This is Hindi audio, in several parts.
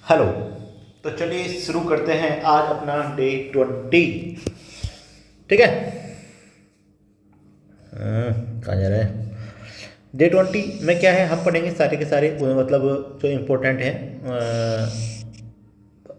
हेलो। तो चलिए शुरू करते हैं आज अपना डे 20। ठीक है। कहाँ जा रहा है? डे 20 में क्या है, हम पढ़ेंगे सारे के सारे मतलब जो इम्पोर्टेंट हैं,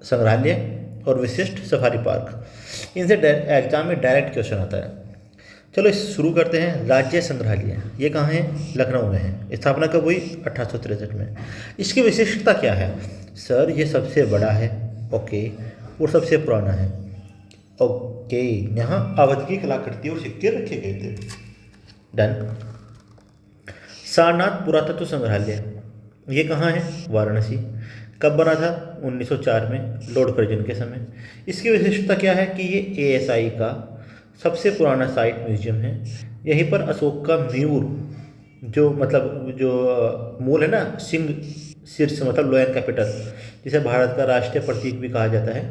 संग्रहालय और विशिष्ट सफारी पार्क। इनसे एग्जाम में डायरेक्ट क्वेश्चन आता है। चलो शुरू करते हैं। राज्य संग्रहालय ये कहाँ है? लखनऊ में है। स्थापना कब हुई? 1863 में। इसकी विशिष्टता क्या है? सर ये सबसे बड़ा है, ओके, और सबसे पुराना है, ओके। यहाँ अवध की कलाकृति और सिक्के रखे गए थे। डन। सारनाथ पुरातत्व संग्रहालय ये कहाँ है? वाराणसी। कब बना था? 1904 में, लॉर्ड कर्जन के समय। इसकी विशिष्टता क्या है कि ये एएसआई का सबसे पुराना साइट म्यूजियम है। यहीं पर अशोक का मयूर, जो मतलब जो मूल है ना, सिंह शीर्ष मतलब लोयन कैपिटल, जिसे भारत का राष्ट्रीय प्रतीक भी कहा जाता है,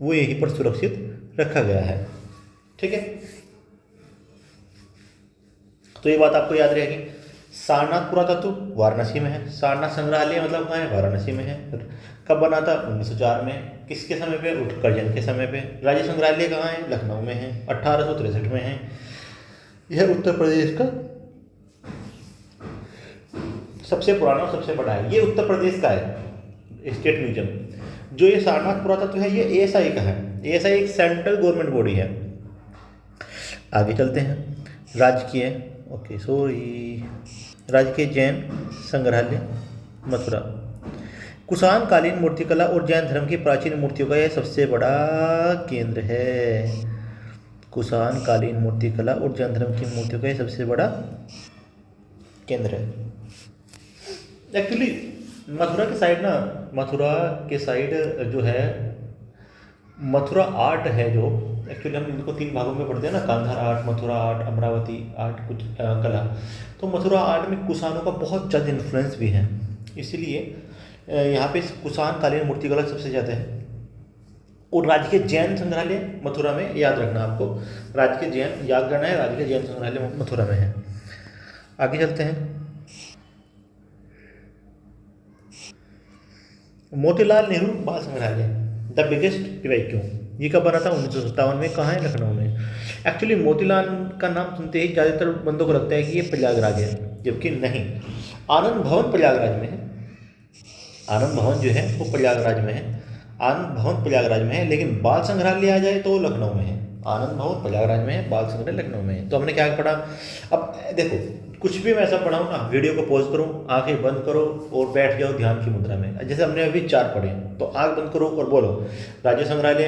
वो यहीं पर सुरक्षित रखा गया है। ठीक है, तो ये बात आपको याद रहेगी। सारनाथ पुरातत्व वाराणसी में है। सारनाथ संग्रहालय मतलब कहाँ है? वाराणसी में है। कब बना था? 1904 में। किसके समय पे? उत्कर्जन के समय पे। राज्य संग्रहालय कहाँ है? लखनऊ में है। 1863 में है। यह उत्तर प्रदेश का सबसे पुराना और सबसे बड़ा है। ये उत्तर प्रदेश का है स्टेट म्यूजियम। जो ये सारनाथ पुरातत्व है, ये एएसआई का है। एएसआई एक सेंट्रल गवर्नमेंट बॉडी है। आगे चलते हैं। राजकीय, ओके सॉरी, राजकीय जैन संग्रहालय मथुरा। कुषाण कालीन मूर्तिकला और जैन धर्म की प्राचीन मूर्तियों का यह सबसे बड़ा केंद्र है। कुषाण कालीन मूर्तिकला और जैन धर्म की मूर्तियों का यह सबसे बड़ा केंद्र है। एक्चुअली मथुरा के साइड ना, मथुरा के साइड जो है मथुरा आर्ट है, जो एक्चुअली हम इनको 3 भागों में पढ़ते हैं ना, Gandhara art, Mathura art, Amaravati art, कुछ कला। तो मथुरा आर्ट में कुषाणों का बहुत ज़्यादा इन्फ्लुएंस भी है, इसीलिए यहाँ पे कुषाण कालीन मूर्तिकला सबसे ज़्यादा है। और राजकीय जैन संग्रहालय मथुरा में, याद रखना आपको, राजकीय जैन याद करना है, राजकीय जैन संग्रहालय मथुरा में है। आगे चलते हैं। मोतीलाल नेहरू बाल संग्रहालय द बिगेस्ट वैक्यूम, ये कब बना था? 1957 में। कहाँ है? लखनऊ में। एक्चुअली मोतीलाल का नाम सुनते ही ज़्यादातर बंदों को लगता है कि ये प्रयागराज है, जबकि नहीं। आनंद भवन प्रयागराज में है। आनंद भवन जो है वो प्रयागराज में है। आनंद भवन प्रयागराज में है, लेकिन बाल संग्रहालय आ जाए तो लखनऊ में है। आनंद भवन प्रयागराज में है, बाल संग्रहालय लखनऊ में है। तो हमने क्या पढ़ा? अब देखो, कुछ भी मैं ऐसा पढ़ाऊँ ना, वीडियो को पॉज करो, आंखें बंद करो और बैठ जाओ ध्यान की मुद्रा में। जैसे हमने अभी 4 पढ़े, तो आंख बंद करो और बोलो। राज्य संग्रहालय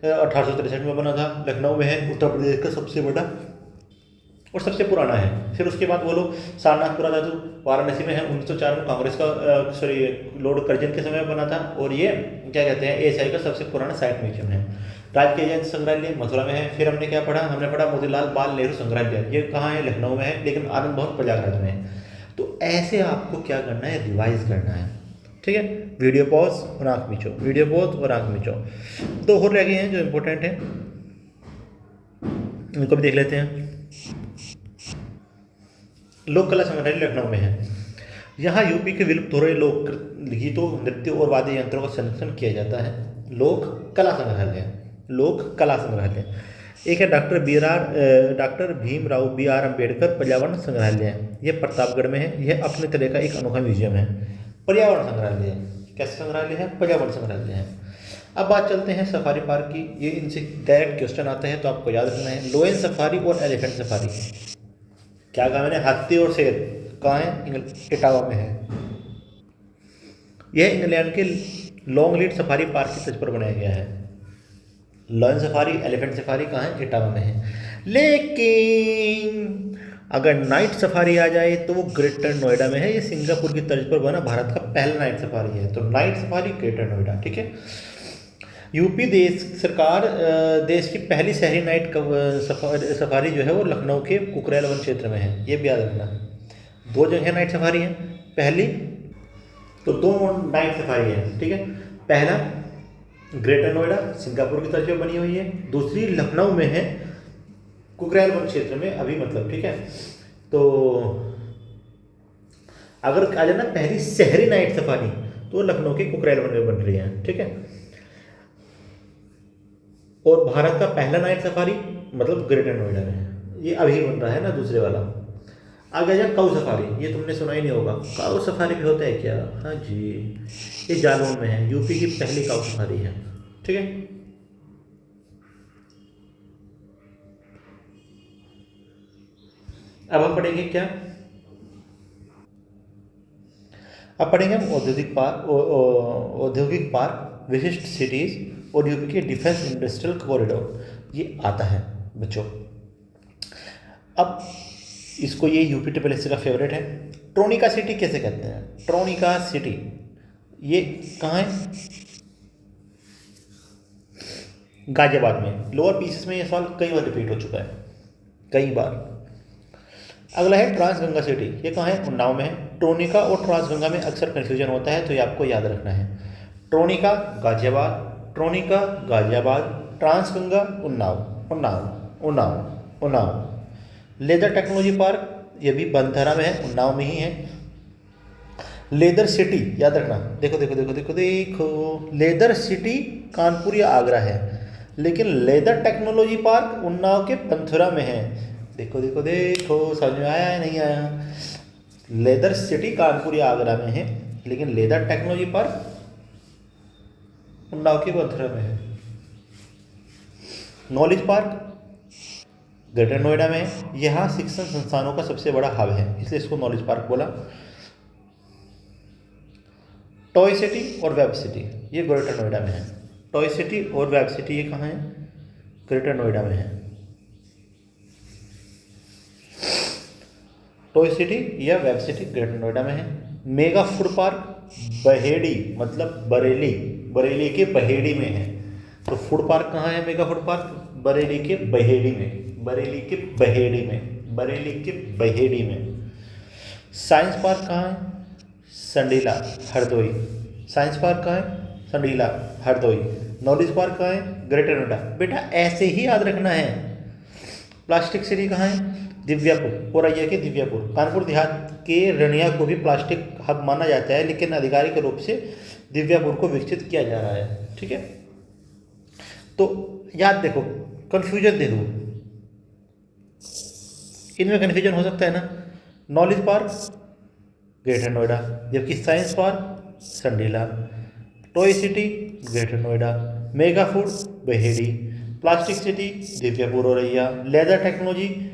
1863 में बना था, लखनऊ में है, उत्तर प्रदेश का सबसे बड़ा और सबसे पुराना है। फिर उसके बाद बोलो सारनाथ पुरातत्व वाराणसी में है, 1904 में कांग्रेस का सॉरी लॉर्ड कर्जन के समय में बना था, और ये क्या कहते हैं, एएसआई का सबसे पुराना साइट म्यूजियम है। राजकीय जैन संग्रहालय मथुरा में है। फिर हमने क्या पढ़ा? हमने पढ़ा मोतीलाल बाल नेहरू संग्रहालय, ये कहाँ है? लखनऊ में है, लेकिन आनंद भवन प्रयागराज में है। तो ऐसे आपको क्या करना है? रिवाइज करना है। ठीक है, वीडियो पॉज और आँख मीचो, वीडियो पॉज और आँख मीचो। 2 और रह गए हैं जो इम्पोर्टेंट है, इनको भी देख लेते हैं। लोक कला संग्रहालय लखनऊ में है। यहाँ यूपी के विलुप्त हो रहे लोक गीतों, नृत्यों और वाद्य यंत्रों का संरक्षण किया जाता है। लोक कला संग्रहालय, लोक कला संग्रहालय। एक है डॉक्टर भीमराव BR अम्बेडकर पर्यावरण संग्रहालय, यह प्रतापगढ़ में है। यह अपने तरह का एक अनोखा म्यूजियम है। पर्यावरण संग्रहालय है। कैसे संग्रहालय है? पर्यावरण संग्रहालय है। अब बात चलते हैं सफारी पार्क की। ये इनसे डायरेक्ट क्वेश्चन आता है, तो आपको याद रखना है। लोयन सफारी और एलिफेंट सफारी, क्या कहा मैंने? हाथी और शेर कहाँ है? इटावा में है। यह इंग्लैंड के लॉन्गलीड सफारी पार्क की तर्ज पर बनाया गया है। लॉयन सफारी, एलिफेंट सफारी कहाँ है? इटावा में है। लेकिन अगर नाइट सफारी आ जाए तो वो ग्रेटर नोएडा में है। ये सिंगापुर की तर्ज पर बना भारत का पहला नाइट सफारी है। तो नाइट सफारी ग्रेटर नोएडा। ठीक है। यूपी सरकार देश की पहली शहरी नाइट सफारी जो है वो लखनऊ के कुकरेल वन क्षेत्र में है। ये भी याद रखना। 2 जगह नाइट सफारी है। पहली तो 2 नाइट सफारी है। ठीक है, पहला ग्रेटर नोएडा सिंगापुर की तरफ से बनी हुई है, दूसरी लखनऊ में है कुकरेल वन क्षेत्र में अभी, मतलब। ठीक है, तो अगर आ जाए ना पहली शहरी नाइट सफारी, तो लखनऊ के कुकरेल में बन रही है, ठीक है। और भारत का पहला नाइट सफारी मतलब ग्रेटर नोएडा में है, ये अभी बन रहा है ना दूसरे वाला। आगे जा काऊ सफारी, ये तुमने सुना ही नहीं होगा, काऊ सफारी भी होता है क्या? हाँ जी, ये जालौन में है, यूपी की पहली काऊ सफारी है, ठीक है। अब हम पढ़ेंगे क्या? अब पढ़ेंगे हम औद्योगिक पार्क, विशिष्ट सिटीज और यूपी के डिफेंस इंडस्ट्रियल कॉरिडोर, ये आता है बच्चों। अब इसको, ये यूपी ट्रिपल एस का फेवरेट है। ट्रोनिका सिटी कैसे कहते हैं? ट्रोनिका सिटी ये कहाँ है? गाजियाबाद में। लोअर पीसेस में ये सवाल कई बार रिपीट हो चुका है, कई बार। अगला है ट्रांसगंगा सिटी, ये कहाँ है? उन्नाव में है। ट्रोनिका और ट्रांसगंगा में अक्सर कन्फ्यूजन होता है, तो ये आपको याद रखना है। Tronica Ghaziabad, Tronica Ghaziabad, Trans Ganga Unnao, Unnao Unnao Unnao. Leather technology park, ये भी बंथरा में है, उन्नाव में ही है। लेदर सिटी याद रखना, देखो देखो देखो देखो देखो, लेदर सिटी कानपुर या आगरा है, लेकिन लेदर टेक्नोलॉजी पार्क उन्नाव के बंथुरा में है। देखो देखो देखो, समझ में आया है नहीं आया? लेदर सिटी कानपुर या आगरा में है, लेकिन लेदर टेक्नोलॉजी पार्क उन्नाव के बंथुरा में है। नॉलेज पार्क ग्रेटर नोएडा में है, यहाँ शिक्षण संस्थानों का सबसे बड़ा हब है, इसलिए इसको नॉलेज पार्क बोला। टॉय सिटी और वेब सिटी, ये ग्रेटर नोएडा में है। टॉय सिटी और वेब सिटी ये कहाँ है? ग्रेटर नोएडा में है। टॉय सिटी या वेब सिटी ग्रेटर नोएडा में है। मेगा फूड पार्क बहेड़ी मतलब बरेली, बरेली के बहेड़ी में है। तो फूड पार्क कहाँ है? मेगा फूड पार्क बरेली के बहेड़ी में, बरेली के बहेड़ी में, बरेली के बहेड़ी में। साइंस पार्क कहाँ है? संडीला हरदोई। साइंस पार्क कहाँ है? संडीला हरदोई। नॉलेज पार्क कहाँ है? ग्रेटर नोएडा। बेटा ऐसे ही याद रखना है। प्लास्टिक सिटी कहाँ है? दिव्यापुर, औरैया के दिव्यापुर। कानपुर देहात के रनिया को भी प्लास्टिक हब माना जाता है, लेकिन आधिकारिक रूप से दिव्यापुर को विकसित किया जा रहा है, ठीक है। तो याद देखो, कंफ्यूजन देखो, इनमें कंफ्यूजन हो सकता है ना। नॉलेज पार्क ग्रेटर नोएडा, जबकि science park Sandila. Toy city greater Noida, mega food Baheri, plastic city Divyapur Auraiya, leather technology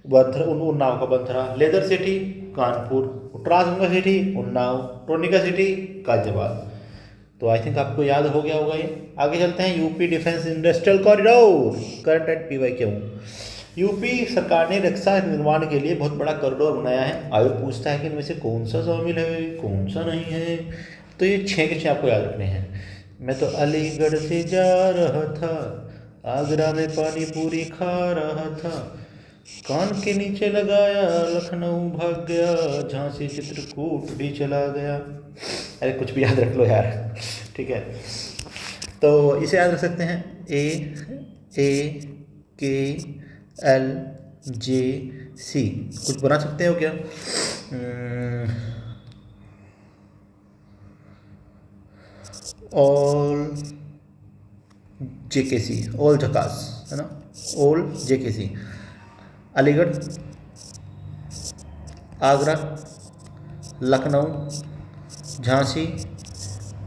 Unnao का Banthra, leather city Kanpur, Transganga city Unnao, Tronica city Ghaziabad. तो आई थिंक आपको याद हो गया होगा ये। आगे चलते हैं, UP defence industrial corridor, current and PYQ. UP सरकार ने रक्षा निर्माण के लिए बहुत बड़ा कॉरिडोर बनाया है। आयोग पूछता है कि इनमें से कौन सा शामिल है, कौन सा नहीं है। तो ये 6 के 6 आपको याद रखने हैं। मैं तो अलीगढ़ से जा रहा था, आगरा में पानी पूरी खा रहा था, कान के नीचे लगाया लखनऊ भाग गया, झांसी चित्रकूट भी चला गया। अरे कुछ भी याद रख लो यार, ठीक है। तो इसे याद रख सकते हैं, AAKLJC। कुछ बना सकते हो क्या? ऑल JKC, ऑल झकास है ना, ऑल JKC। अलीगढ़, आगरा, लखनऊ, झांसी,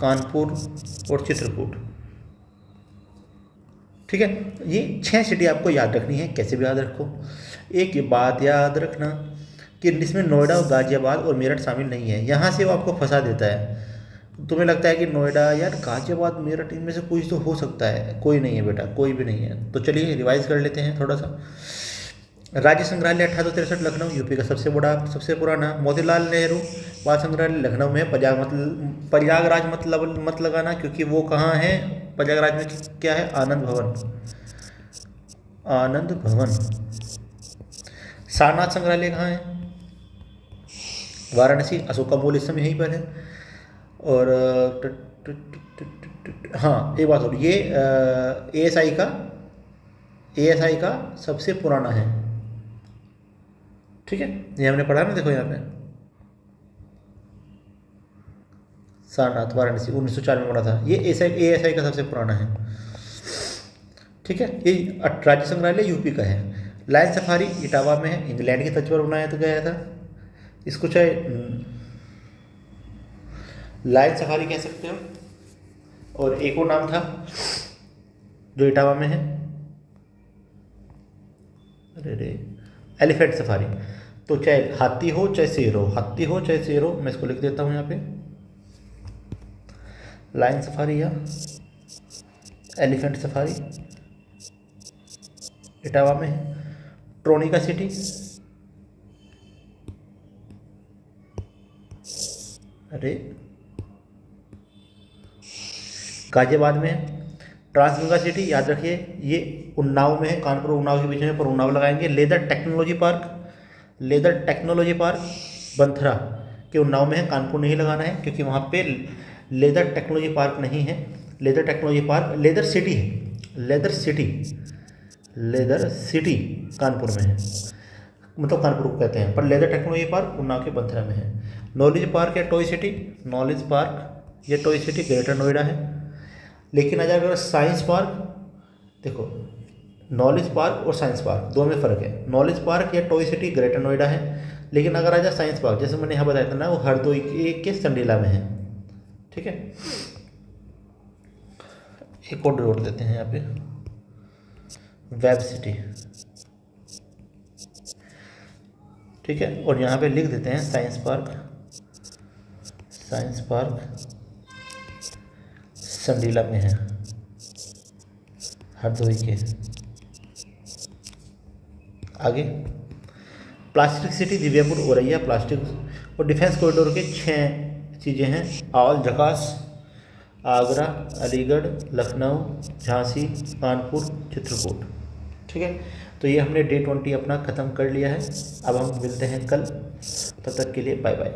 कानपुर और चित्रकूट, ठीक है। ये 6 सिटी आपको याद रखनी है, कैसे भी याद रखो। एक ये बात याद रखना कि इसमें नोएडा और गाजियाबाद और मेरठ शामिल नहीं है, यहाँ से वो आपको फंसा देता है। तुम्हें लगता है कि नोएडा यार गाजियाबाद मेरठ इनमें से कोई तो हो सकता है, कोई नहीं है बेटा, कोई भी नहीं है। तो चलिए रिवाइज कर लेते हैं थोड़ा सा। राज्य संग्रहालय 1863 लखनऊ, यूपी का सबसे बड़ा सबसे पुराना। मोतीलाल नेहरू बाल संग्रहालय लखनऊ में है। प्रयागराज मत लगाना, क्योंकि वो कहाँ है? प्रयागराज में क्या है? आनंद भवन, आनंद भवन। सारनाथ संग्रहालय कहाँ है? वाराणसी, अशोका मूल इस समय यहीं पर है। और हाँ एक बात और, ये ASI का सबसे पुराना है, ठीक है। ये हमने पढ़ा ना, देखो यहाँ पे सारनाथ वाराणसी 1904 में बना था। ये ASI का सबसे पुराना है। ठीक है, ये राज्य संग्रहालय यूपी का है। लायन सफारी इटावा में है, इंग्लैंड की तर्ज पर बनाया तो गया था। इसको चाहे लायन सफारी कह सकते हो, और एक और नाम था जो इटावा में है, अरे एलिफेंट सफारी। तो चाहे हाथी हो चाहे शेर हो, हाथी हो चाहे शेर हो, मैं इसको लिख देता हूँ यहाँ पे, लायन सफारी या एलिफेंट सफारी इटावा में है। ट्रोनिका सिटी, अरे गाजियाबाद में है। ट्रांसगंगा सिटी याद रखिए, ये उन्नाव में है, कानपुर उन्नाव के बीच में, पर उन्नाव लगाएंगे। लेदर टेक्नोलॉजी पार्क बंथरा के उन्नाव में है, कानपुर नहीं लगाना है क्योंकि वहाँ पे लेदर टेक्नोलॉजी पार्क नहीं है। Leather technology park leather city है, लेदर सिटी कानपुर में है, मतलब कानपुर को कहते हैं, पर लेदर टेक्नोलॉजी पार्क उन्नाव के बंथरा में है। नॉलेज पार्क या टॉय सिटी, नॉलेज पार्क या टॉय सिटी ग्रेटर नोएडा है। लेकिन अगर साइंस पार्क, देखो नॉलेज पार्क और साइंस पार्क दोनों में फ़र्क है। नॉलेज पार्क या टॉय सिटी ग्रेटर नोएडा है, लेकिन अगर आ जाए साइंस पार्क, जैसे मैंने यहाँ बताया था ना, वो हरदोई के संडीला में है। ठीक है, एक और जोड़ देते हैं यहाँ पे, वेब सिटी। ठीक है, और यहाँ पे लिख देते हैं साइंस पार्क संडीला में है, हरदोई के। आगे plastic city Divyapur Auraiya, plastic और डिफेंस कॉरिडोर के 6 चीज़ें हैं, आल झकास, आगरा, अलीगढ़, लखनऊ, झांसी, कानपुर, चित्रकूट। ठीक है, तो ये हमने Day 20 अपना ख़त्म कर लिया है। अब हम मिलते हैं कल, तब तक के लिए बाय बाय।